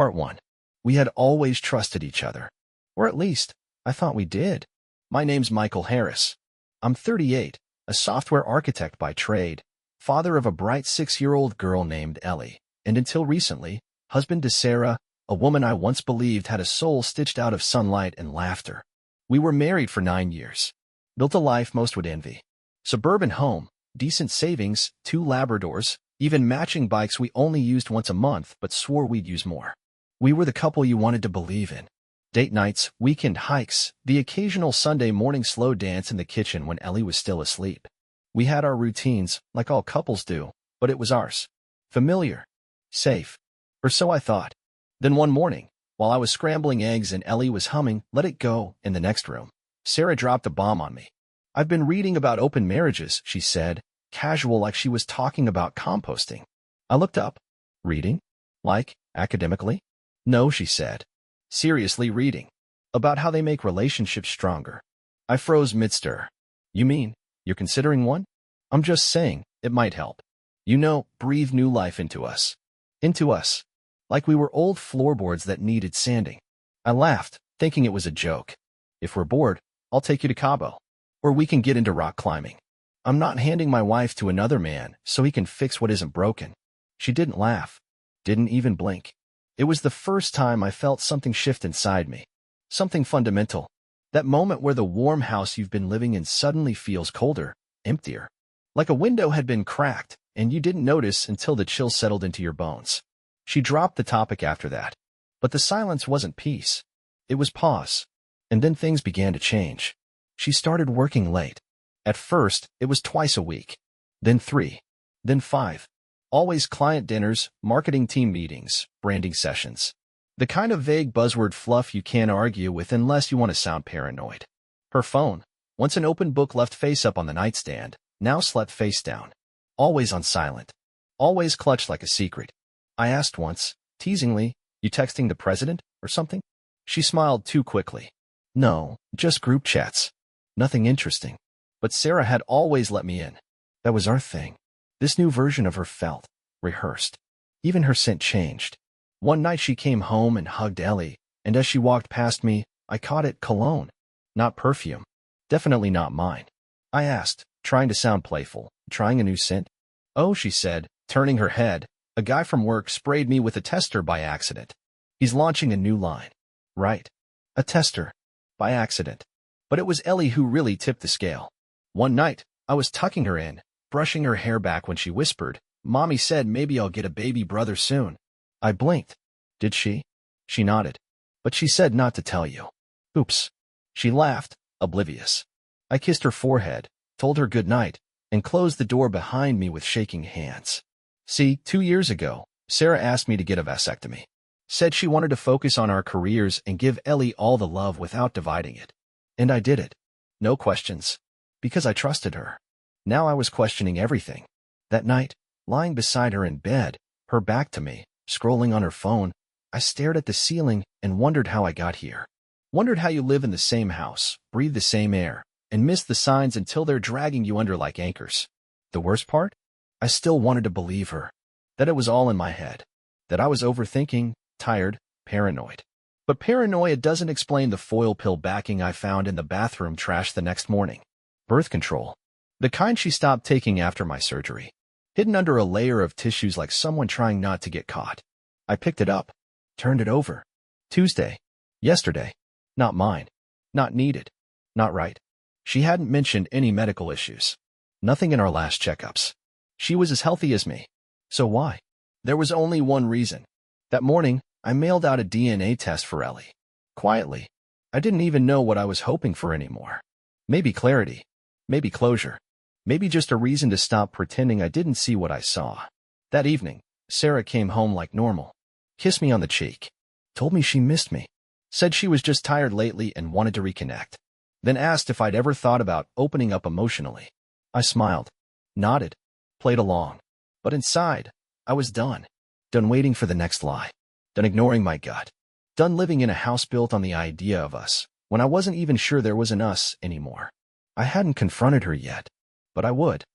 Part 1. We had always trusted each other. Or at least, I thought we did. My name's Michael Harris. I'm 38, a software architect by trade, father of a bright 6-year-old girl named Ellie, and until recently, husband to Sarah, a woman I once believed had a soul stitched out of sunlight and laughter. We were married for 9 years. Built a life most would envy. Suburban home, decent savings, 2 Labradors, even matching bikes we only used once a month but swore we'd use more. We were the couple you wanted to believe in. Date nights, weekend hikes, the occasional Sunday morning slow dance in the kitchen when Ellie was still asleep. We had our routines, like all couples do, but it was ours. Familiar. Safe. Or so I thought. Then one morning, while I was scrambling eggs and Ellie was humming Let It Go in the next room, Sarah dropped a bomb on me. I've been reading about open marriages, she said, casual like she was talking about composting. I looked up. Reading? Like, academically? No, she said. Seriously reading. About how they make relationships stronger. I froze mid-stir. You mean, you're considering one? I'm just saying, it might help. You know, breathe new life into us. Into us. Like we were old floorboards that needed sanding. I laughed, thinking it was a joke. If we're bored, I'll take you to Cabo. Or we can get into rock climbing. I'm not handing my wife to another man so he can fix what isn't broken. She didn't laugh. Didn't even blink. It was the first time I felt something shift inside me. Something fundamental. That moment where the warm house you've been living in suddenly feels colder, emptier. Like a window had been cracked, and you didn't notice until the chill settled into your bones. She dropped the topic after that. But the silence wasn't peace. It was pause. And then things began to change. She started working late. At first, it was twice a week. Then 3. Then 5. Always client dinners, marketing team meetings, branding sessions. The kind of vague buzzword fluff you can't argue with unless you want to sound paranoid. Her phone, once an open book left face up on the nightstand, now slept face down. Always on silent. Always clutched like a secret. I asked once, teasingly, you texting the president or something? She smiled too quickly. No, just group chats. Nothing interesting. But Sarah had always let me in. That was our thing. This new version of her felt rehearsed. Even her scent changed. One night she came home and hugged Ellie, and as she walked past me, I caught it cologne. Not perfume. Definitely not mine. I asked, trying to sound playful, trying a new scent. Oh, she said, turning her head, a guy from work sprayed me with a tester by accident. He's launching a new line. Right. A tester. By accident. But it was Ellie who really tipped the scale. One night, I was tucking her in, brushing her hair back when she whispered, Mommy said maybe I'll get a baby brother soon. I blinked. Did she? She nodded. But she said not to tell you. Oops. She laughed, oblivious. I kissed her forehead, told her good night, and closed the door behind me with shaking hands. See, 2 years ago, Sarah asked me to get a vasectomy. Said she wanted to focus on our careers and give Ellie all the love without dividing it. And I did it. No questions. Because I trusted her. Now I was questioning everything. That night, lying beside her in bed, her back to me, scrolling on her phone, I stared at the ceiling and wondered how I got here. Wondered how you live in the same house, breathe the same air, and miss the signs until they're dragging you under like anchors. The worst part? I still wanted to believe her. That it was all in my head. That I was overthinking, tired, paranoid. But paranoia doesn't explain the foil pill backing I found in the bathroom trash the next morning. Birth control. The kind she stopped taking after my surgery. Hidden under a layer of tissues like someone trying not to get caught. I picked it up. Turned it over. Tuesday. Yesterday. Not mine. Not needed. Not right. She hadn't mentioned any medical issues. Nothing in our last checkups. She was as healthy as me. So why? There was only one reason. That morning, I mailed out a DNA test for Ellie. Quietly. I didn't even know what I was hoping for anymore. Maybe clarity. Maybe closure. Maybe just a reason to stop pretending I didn't see what I saw. That evening, Sarah came home like normal. Kissed me on the cheek. Told me she missed me. Said she was just tired lately and wanted to reconnect. Then asked if I'd ever thought about opening up emotionally. I smiled. Nodded. Played along. But inside, I was done. Done waiting for the next lie. Done ignoring my gut. Done living in a house built on the idea of us, when I wasn't even sure there was an us anymore. I hadn't confronted her yet. But I would.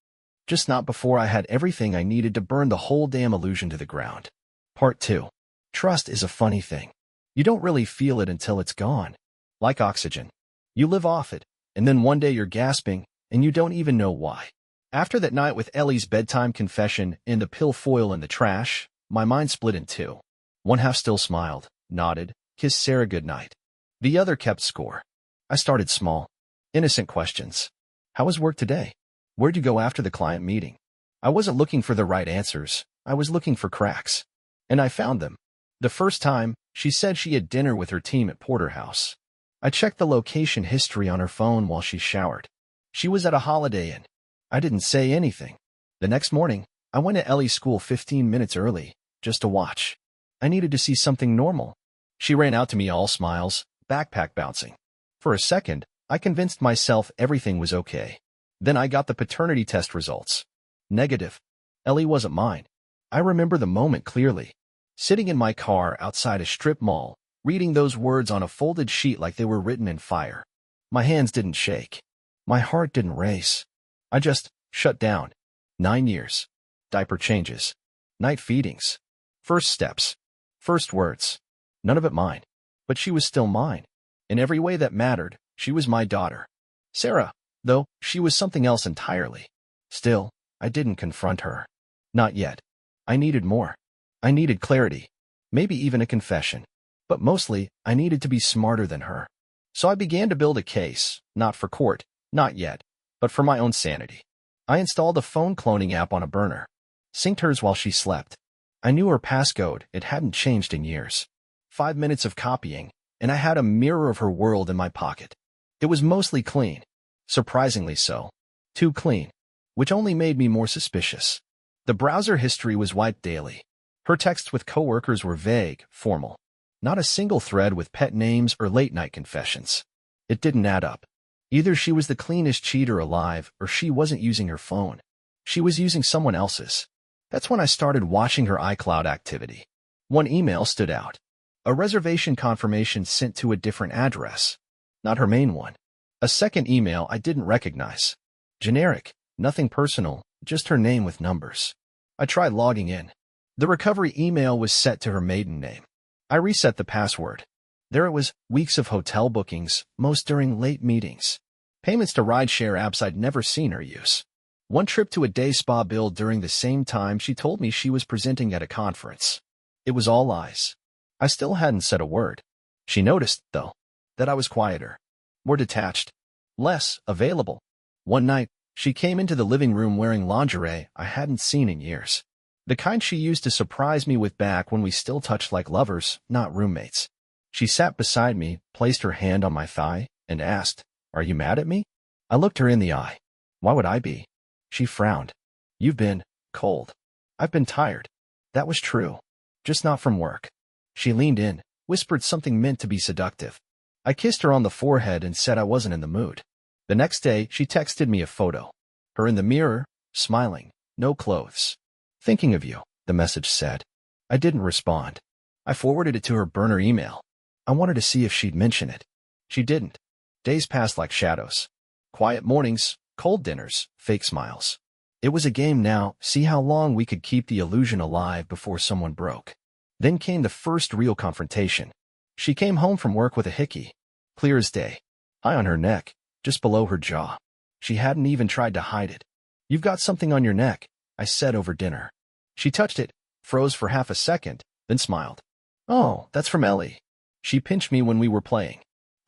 Just not before I had everything I needed to burn the whole damn illusion to the ground. Part 2. Trust is a funny thing. You don't really feel it until it's gone. Like oxygen. You live off it, and then one day you're gasping, and you don't even know why. After that night with Ellie's bedtime confession and the pill foil in the trash, my mind split in two. One half still smiled, nodded, kissed Sarah goodnight. The other kept score. I started small. Innocent questions. How was work today? Where'd you go after the client meeting? I wasn't looking for the right answers. I was looking for cracks. And I found them. The first time, she said she had dinner with her team at Porterhouse. I checked the location history on her phone while she showered. She was at a Holiday Inn. I didn't say anything. The next morning, I went to Ellie's school 15 minutes early, just to watch. I needed to see something normal. She ran out to me all smiles, backpack bouncing. For a second, I convinced myself everything was okay. Then I got the paternity test results. Negative. Ellie wasn't mine. I remember the moment clearly. Sitting in my car outside a strip mall, reading those words on a folded sheet like they were written in fire. My hands didn't shake. My heart didn't race. I just shut down. 9 years. Diaper changes. Night feedings. First steps. First words. None of it mine. But she was still mine. In every way that mattered, she was my daughter. Sarah, though, she was something else entirely. Still, I didn't confront her. Not yet. I needed more. I needed clarity. Maybe even a confession. But mostly, I needed to be smarter than her. So I began to build a case, not for court, not yet, but for my own sanity. I installed a phone cloning app on a burner. Synced hers while she slept. I knew her passcode, it hadn't changed in years. 5 minutes of copying, and I had a mirror of her world in my pocket. It was mostly clean. Surprisingly so. Too clean. Which only made me more suspicious. The browser history was wiped daily. Her texts with coworkers were vague, formal. Not a single thread with pet names or late-night confessions. It didn't add up. Either she was the cleanest cheater alive, or she wasn't using her phone. She was using someone else's. That's when I started watching her iCloud activity. One email stood out. A reservation confirmation sent to a different address. Not her main one. A second email I didn't recognize. Generic, nothing personal, just her name with numbers. I tried logging in. The recovery email was set to her maiden name. I reset the password. There it was, weeks of hotel bookings, most during late meetings. Payments to rideshare apps I'd never seen her use. One trip to a day spa bill during the same time she told me she was presenting at a conference. It was all lies. I still hadn't said a word. She noticed, though, that I was quieter, more detached, less available. One night, she came into the living room wearing lingerie I hadn't seen in years. The kind she used to surprise me with back when we still touched like lovers, not roommates. She sat beside me, placed her hand on my thigh, and asked, "Are you mad at me?" I looked her in the eye. Why would I be? She frowned. You've been cold. I've been tired. That was true. Just not from work. She leaned in, whispered something meant to be seductive. I kissed her on the forehead and said I wasn't in the mood. The next day, she texted me a photo. Her in the mirror, smiling, no clothes. Thinking of you, the message said. I didn't respond. I forwarded it to her burner email. I wanted to see if she'd mention it. She didn't. Days passed like shadows. Quiet mornings, cold dinners, fake smiles. It was a game now, see how long we could keep the illusion alive before someone broke. Then came the first real confrontation. She came home from work with a hickey. Clear as day. High on her neck, just below her jaw. She hadn't even tried to hide it. You've got something on your neck, I said over dinner. She touched it, froze for half a second, then smiled. Oh, that's from Ellie. She pinched me when we were playing.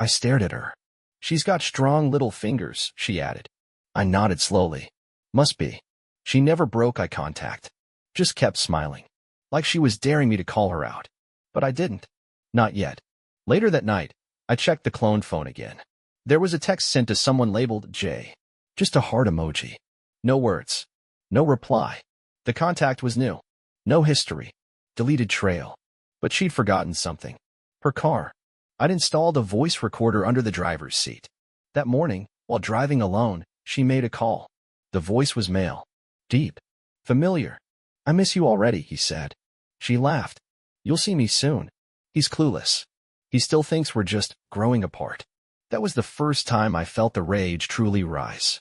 I stared at her. She's got strong little fingers, she added. I nodded slowly. Must be. She never broke eye contact. Just kept smiling. Like she was daring me to call her out. But I didn't. Not yet. Later that night, I checked the cloned phone again. There was a text sent to someone labeled J. Just a heart emoji. No words. No reply. The contact was new. No history. Deleted trail. But she'd forgotten something. Her car. I'd installed a voice recorder under the driver's seat. That morning, while driving alone, she made a call. The voice was male. Deep. Familiar. I miss you already, he said. She laughed. You'll see me soon. He's clueless. He still thinks we're just growing apart. That was the first time I felt the rage truly rise.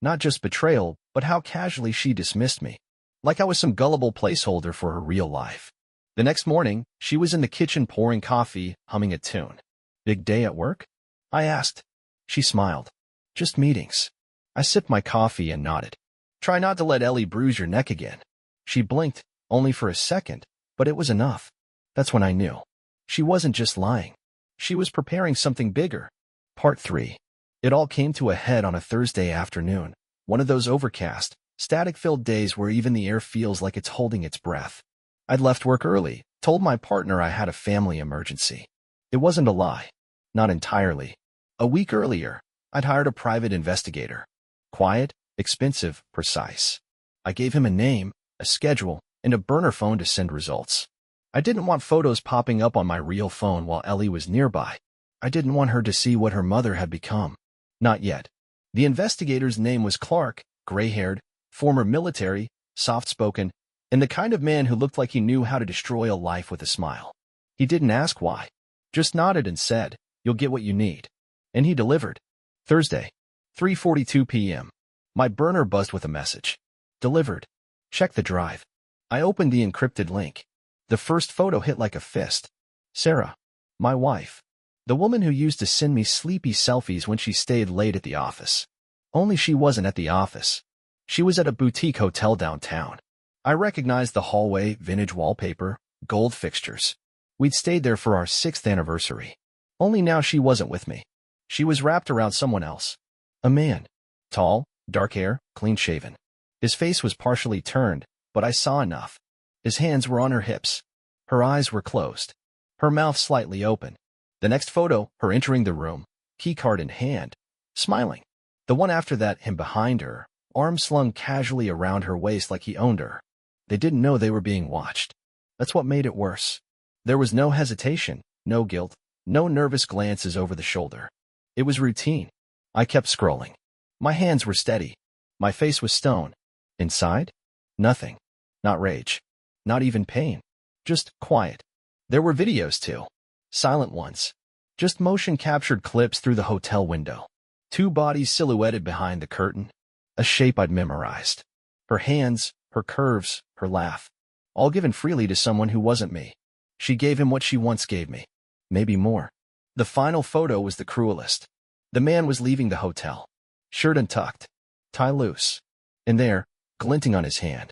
Not just betrayal, but how casually she dismissed me. Like I was some gullible placeholder for her real life. The next morning, she was in the kitchen pouring coffee, humming a tune. "Big day at work?" I asked. She smiled. "Just meetings." I sipped my coffee and nodded. "Try not to let Ellie bruise your neck again." She blinked, only for a second, but it was enough. That's when I knew. She wasn't just lying. She was preparing something bigger. Part 3. It all came to a head on a Thursday afternoon, one of those overcast, static-filled days where even the air feels like it's holding its breath. I'd left work early, told my partner I had a family emergency. It wasn't a lie. Not entirely. A week earlier, I'd hired a private investigator. Quiet, expensive, precise. I gave him a name, a schedule, and a burner phone to send results. I didn't want photos popping up on my real phone while Ellie was nearby. I didn't want her to see what her mother had become. Not yet. The investigator's name was Clark, gray-haired, former military, soft-spoken, and the kind of man who looked like he knew how to destroy a life with a smile. He didn't ask why. Just nodded and said, "You'll get what you need." And he delivered. Thursday, 3:42 p.m. My burner buzzed with a message. Delivered. Check the drive. I opened the encrypted link. The first photo hit like a fist. Sarah. My wife. The woman who used to send me sleepy selfies when she stayed late at the office. Only she wasn't at the office. She was at a boutique hotel downtown. I recognized the hallway, vintage wallpaper, gold fixtures. We'd stayed there for our 6th anniversary. Only now she wasn't with me. She was wrapped around someone else. A man. Tall, dark hair, clean-shaven. His face was partially turned, but I saw enough. His hands were on her hips. Her eyes were closed. Her mouth slightly open. The next photo, her entering the room, keycard in hand, smiling. The one after that, him behind her, arms slung casually around her waist like he owned her. They didn't know they were being watched. That's what made it worse. There was no hesitation, no guilt, no nervous glances over the shoulder. It was routine. I kept scrolling. My hands were steady. My face was stone. Inside? Nothing. Not rage. Not even pain. Just quiet. There were videos too. Silent ones. Just motion-captured clips through the hotel window. 2 bodies silhouetted behind the curtain. A shape I'd memorized. Her hands, her curves, her laugh. All given freely to someone who wasn't me. She gave him what she once gave me. Maybe more. The final photo was the cruelest. The man was leaving the hotel. Shirt untucked. Tie loose. And there, glinting on his hand.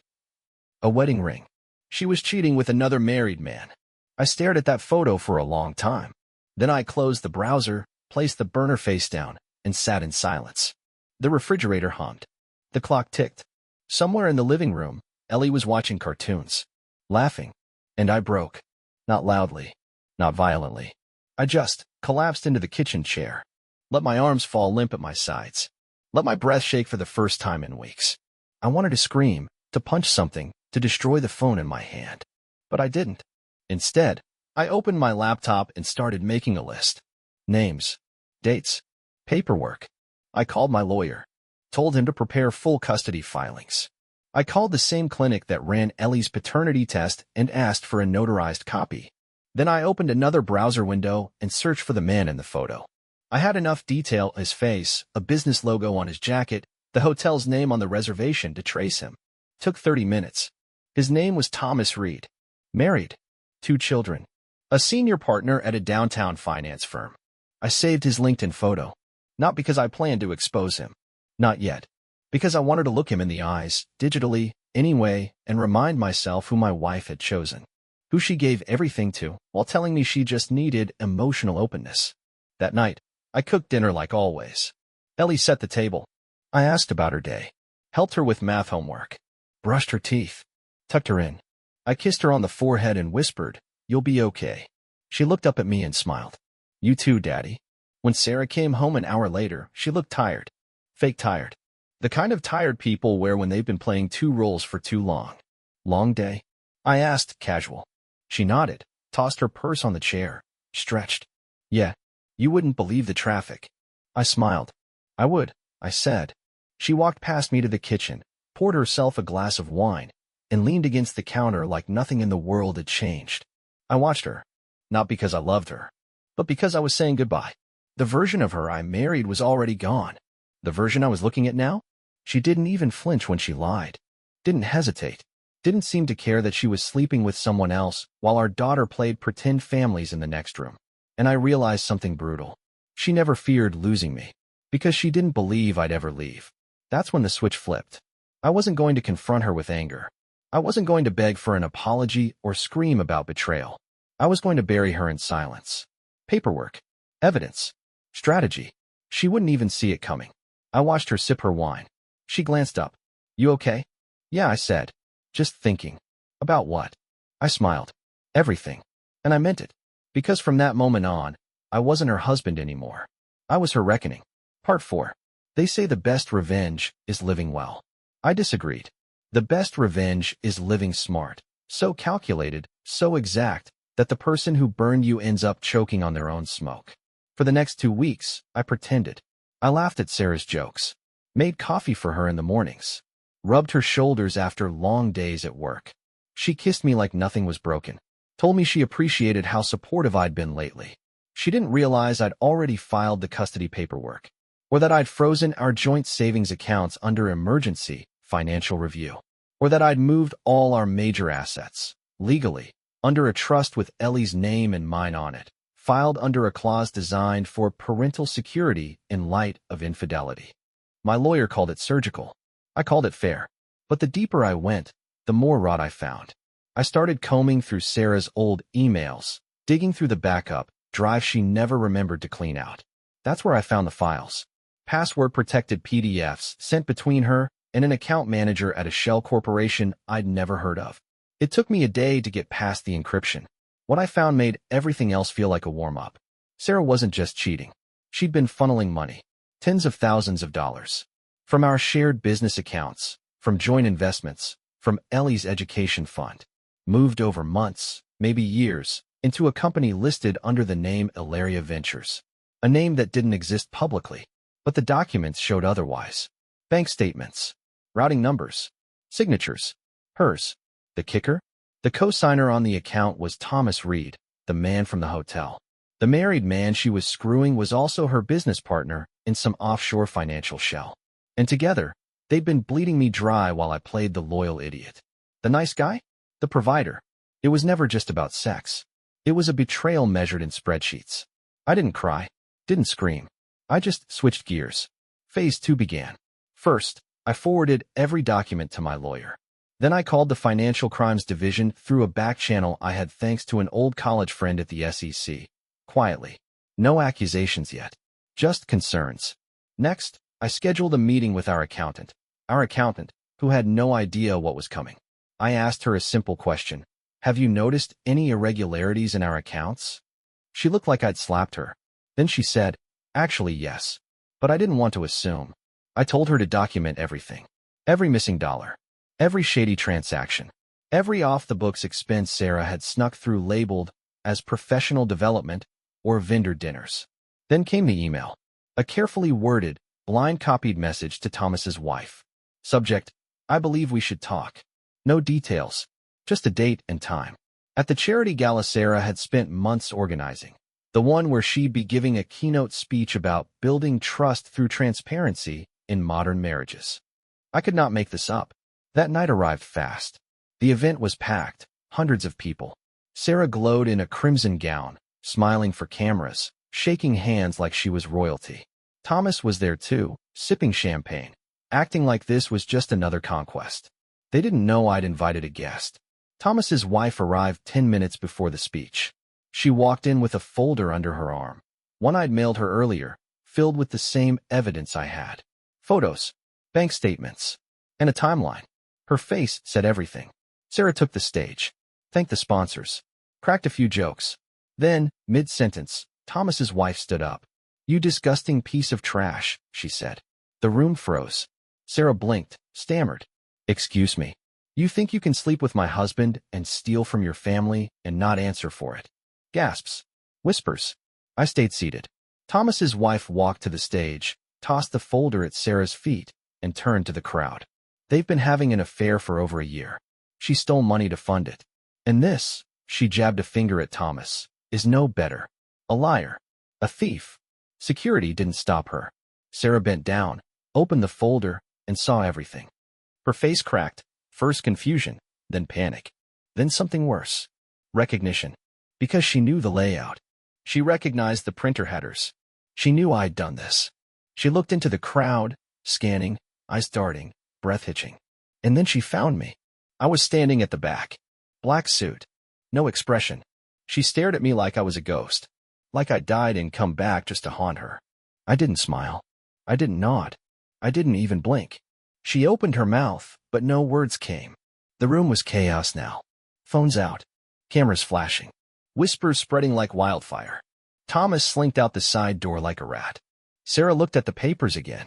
A wedding ring. She was cheating with another married man. I stared at that photo for a long time. Then I closed the browser, placed the burner face down, and sat in silence. The refrigerator hummed. The clock ticked. Somewhere in the living room, Ellie was watching cartoons. Laughing. And I broke. Not loudly. Not violently. I just collapsed into the kitchen chair. Let my arms fall limp at my sides. Let my breath shake for the first time in weeks. I wanted to scream, to punch something, to destroy the phone in my hand. But I didn't. Instead, I opened my laptop and started making a list. Names. Dates. Paperwork. I called my lawyer. Told him to prepare full custody filings. I called the same clinic that ran Ellie's paternity test and asked for a notarized copy. Then I opened another browser window and searched for the man in the photo. I had enough detail, his face, a business logo on his jacket, the hotel's name on the reservation to trace him. Took 30 minutes. His name was Thomas Reed. Married. 2 children. A senior partner at a downtown finance firm. I saved his LinkedIn photo. Not because I planned to expose him. Not yet. Because I wanted to look him in the eyes, digitally, anyway, and remind myself who my wife had chosen. Who she gave everything to, while telling me she just needed emotional openness. That night, I cooked dinner like always. Ellie set the table. I asked about her day. Helped her with math homework. Brushed her teeth. Tucked her in. I kissed her on the forehead and whispered, "You'll be okay." She looked up at me and smiled. "You too, Daddy." When Sarah came home an hour later, she looked tired. Fake tired. The kind of tired people wear when they've been playing 2 roles for too long. Long day? I asked, casual. She nodded, tossed her purse on the chair, stretched. "Yeah, you wouldn't believe the traffic." I smiled. "I would," I said. She walked past me to the kitchen, poured herself a glass of wine, and leaned against the counter like nothing in the world had changed. I watched her. Not because I loved her, but because I was saying goodbye. The version of her I married was already gone. The version I was looking at now? She didn't even flinch when she lied. Didn't hesitate. Didn't seem to care that she was sleeping with someone else while our daughter played pretend families in the next room. And I realized something brutal. She never feared losing me, because she didn't believe I'd ever leave. That's when the switch flipped. I wasn't going to confront her with anger. I wasn't going to beg for an apology or scream about betrayal. I was going to bury her in silence. Paperwork. Evidence. Strategy. She wouldn't even see it coming. I watched her sip her wine. She glanced up. You okay? Yeah, I said. Just thinking. About what? I smiled. Everything. And I meant it. Because from that moment on, I wasn't her husband anymore. I was her reckoning. Part 4. They say the best revenge is living well. I disagreed. The best revenge is living smart. So calculated, so exact, that the person who burned you ends up choking on their own smoke. For the next 2 weeks, I pretended. I laughed at Sarah's jokes. Made coffee for her in the mornings. Rubbed her shoulders after long days at work. She kissed me like nothing was broken. Told me she appreciated how supportive I'd been lately. She didn't realize I'd already filed the custody paperwork, or that I'd frozen our joint savings accounts under emergency financial review, or that I'd moved all our major assets, legally, under a trust with Ellie's name and mine on it, filed under a clause designed for parental security in light of infidelity. My lawyer called it surgical. I called it fair. But the deeper I went, the more rot I found. I started combing through Sarah's old emails, digging through the backup drive she never remembered to clean out. That's where I found the files. Password-protected PDFs sent between her and an account manager at a shell corporation I'd never heard of. It took me a day to get past the encryption. What I found made everything else feel like a warm-up. Sarah wasn't just cheating. She'd been funneling money. Tens of thousands of dollars. From our shared business accounts, from joint investments, from Ellie's education fund. Moved over months, maybe years, into a company listed under the name Ilaria Ventures. A name that didn't exist publicly, but the documents showed otherwise. Bank statements, routing numbers, signatures, hers. The kicker? The co-signer on the account was Thomas Reed, the man from the hotel. The married man she was screwing was also her business partner in some offshore financial shell. And together, they'd been bleeding me dry while I played the loyal idiot. The nice guy? The provider. It was never just about sex. It was a betrayal measured in spreadsheets. I didn't cry, didn't scream. I just switched gears. Phase 2 began. First, I forwarded every document to my lawyer. Then I called the Financial Crimes Division through a back channel I had thanks to an old college friend at the SEC. Quietly. No accusations yet. Just concerns. Next, I scheduled a meeting with our accountant, who had no idea what was coming. I asked her a simple question. Have you noticed any irregularities in our accounts? She looked like I'd slapped her. Then she said, actually, yes. But I didn't want to assume. I told her to document everything. Every missing dollar. Every shady transaction. Every off-the-books expense Sarah had snuck through labeled as professional development or vendor dinners. Then came the email. A carefully worded, blind-copied message to Thomas's wife. Subject, I believe we should talk. No details. Just a date and time. At the charity gala Sarah had spent months organizing. The one where she'd be giving a keynote speech about building trust through transparency in modern marriages. I could not make this up. That night arrived fast. The event was packed, hundreds of people. Sarah glowed in a crimson gown, smiling for cameras, shaking hands like she was royalty. Thomas was there too, sipping champagne, acting like this was just another conquest. They didn't know I'd invited a guest. Thomas's wife arrived 10 minutes before the speech. She walked in with a folder under her arm, one I'd mailed her earlier, filled with the same evidence I had. Photos, bank statements, and a timeline. Her face said everything. Sarah took the stage, thanked the sponsors, cracked a few jokes. Then, mid-sentence, Thomas's wife stood up. You disgusting piece of trash, she said. The room froze. Sarah blinked, stammered. Excuse me. You think you can sleep with my husband and steal from your family and not answer for it? Gasps. Whispers. I stayed seated. Thomas's wife walked to the stage, tossed the folder at Sarah's feet, and turned to the crowd. They've been having an affair for over a year. She stole money to fund it. And this, she jabbed a finger at Thomas, is no better. A liar. A thief. Security didn't stop her. Sarah bent down, opened the folder, and saw everything. Her face cracked, first confusion, then panic, then something worse. Recognition. Because she knew the layout. She recognized the printer headers. She knew I'd done this. She looked into the crowd, scanning, eyes darting, breath hitching. And then she found me. I was standing at the back. Black suit. No expression. She stared at me like I was a ghost. Like I died and come back just to haunt her. I didn't smile. I didn't nod. I didn't even blink. She opened her mouth, but no words came. The room was chaos now. Phones out. Cameras flashing. Whispers spreading like wildfire. Thomas slinked out the side door like a rat. Sarah looked at the papers again.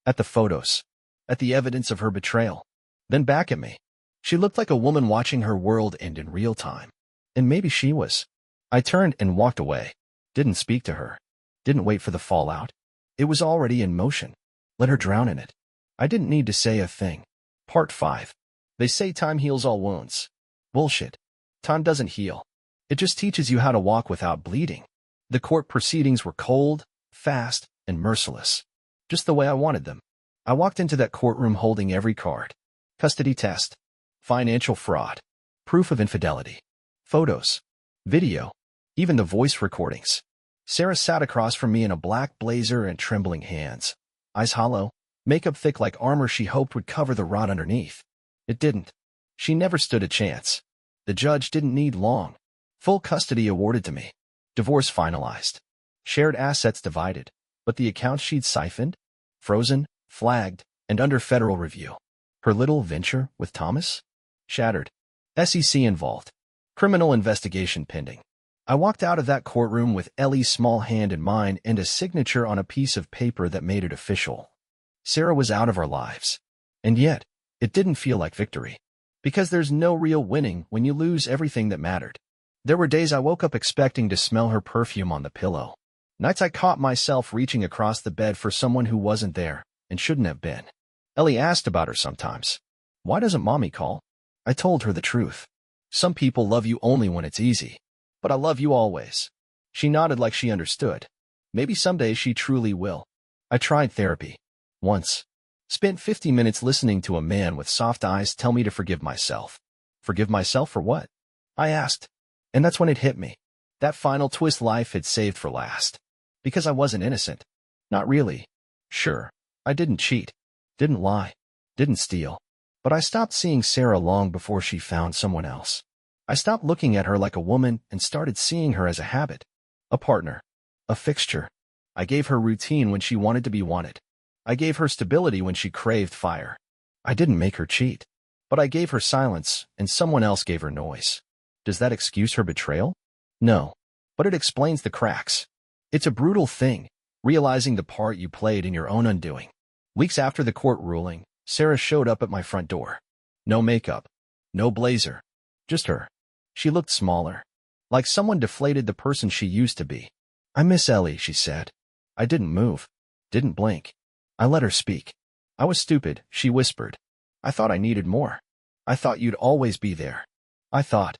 At the photos. At the evidence of her betrayal. Then back at me. She looked like a woman watching her world end in real time. And maybe she was. I turned and walked away. Didn't speak to her. Didn't wait for the fallout. It was already in motion. Let her drown in it. I didn't need to say a thing. Part 5. They say time heals all wounds. Bullshit. Time doesn't heal. It just teaches you how to walk without bleeding. The court proceedings were cold, fast, and merciless. Just the way I wanted them. I walked into that courtroom holding every card. Custody test. Financial fraud. Proof of infidelity. Photos. Video. Even the voice recordings. Sarah sat across from me in a black blazer and trembling hands. Eyes hollow. Makeup thick like armor she hoped would cover the rot underneath. It didn't. She never stood a chance. The judge didn't need long. Full custody awarded to me. Divorce finalized. Shared assets divided. But the accounts she'd siphoned? Frozen, flagged, and under federal review. Her little venture with Thomas? Shattered. SEC involved. Criminal investigation pending. I walked out of that courtroom with Ellie's small hand in mine and a signature on a piece of paper that made it official. Sarah was out of our lives. And yet, it didn't feel like victory. Because there's no real winning when you lose everything that mattered. There were days I woke up expecting to smell her perfume on the pillow. Nights I caught myself reaching across the bed for someone who wasn't there and shouldn't have been. Ellie asked about her sometimes. Why doesn't Mommy call? I told her the truth. Some people love you only when it's easy. But I love you always. She nodded like she understood. Maybe someday she truly will. I tried therapy. Once. Spent 50 minutes listening to a man with soft eyes tell me to forgive myself. Forgive myself for what? I asked. And that's when it hit me. That final twist life had saved for last. Because I wasn't innocent. Not really. Sure, I didn't cheat. Didn't lie. Didn't steal. But I stopped seeing Sarah long before she found someone else. I stopped looking at her like a woman and started seeing her as a habit. A partner. A fixture. I gave her routine when she wanted to be wanted. I gave her stability when she craved fire. I didn't make her cheat. But I gave her silence, and someone else gave her noise. Does that excuse her betrayal? No. But it explains the cracks. It's a brutal thing, realizing the part you played in your own undoing. Weeks after the court ruling, Sarah showed up at my front door. No makeup. No blazer. Just her. She looked smaller. Like someone deflated the person she used to be. I miss Ellie, she said. I didn't move. Didn't blink. I let her speak. I was stupid, she whispered. I thought I needed more. I thought you'd always be there. I thought.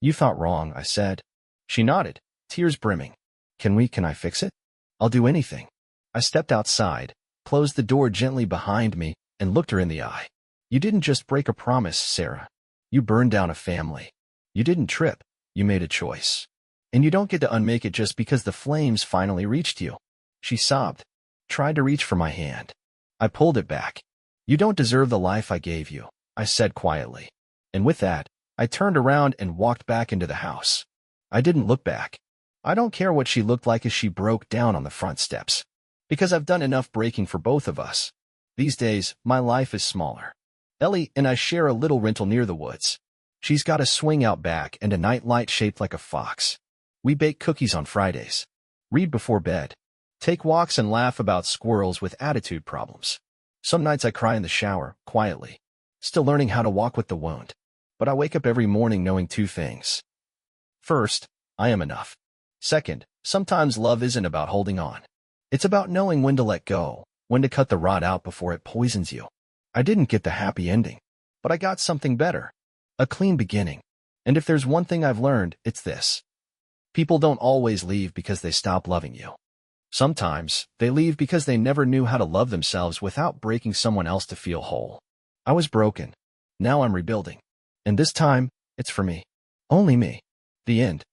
You thought wrong, I said. She nodded, tears brimming. Can I fix it? I'll do anything. I stepped outside, closed the door gently behind me, and looked her in the eye. You didn't just break a promise, Sarah. You burned down a family. You didn't trip. You made a choice. And you don't get to unmake it just because the flames finally reached you. She sobbed. Tried to reach for my hand. I pulled it back. You don't deserve the life I gave you, I said quietly. And with that, I turned around and walked back into the house. I didn't look back. I don't care what she looked like as she broke down on the front steps. Because I've done enough breaking for both of us. These days, my life is smaller. Ellie and I share a little rental near the woods. She's got a swing out back and a nightlight shaped like a fox. We bake cookies on Fridays. Read before bed. Take walks and laugh about squirrels with attitude problems. Some nights I cry in the shower, quietly. Still learning how to walk with the wound. But I wake up every morning knowing two things. First, I am enough. Second, sometimes love isn't about holding on. It's about knowing when to let go, when to cut the rot out before it poisons you. I didn't get the happy ending, but I got something better. A clean beginning. And if there's one thing I've learned, it's this. People don't always leave because they stop loving you. Sometimes, they leave because they never knew how to love themselves without breaking someone else to feel whole. I was broken. Now I'm rebuilding. And this time, it's for me. Only me. The end.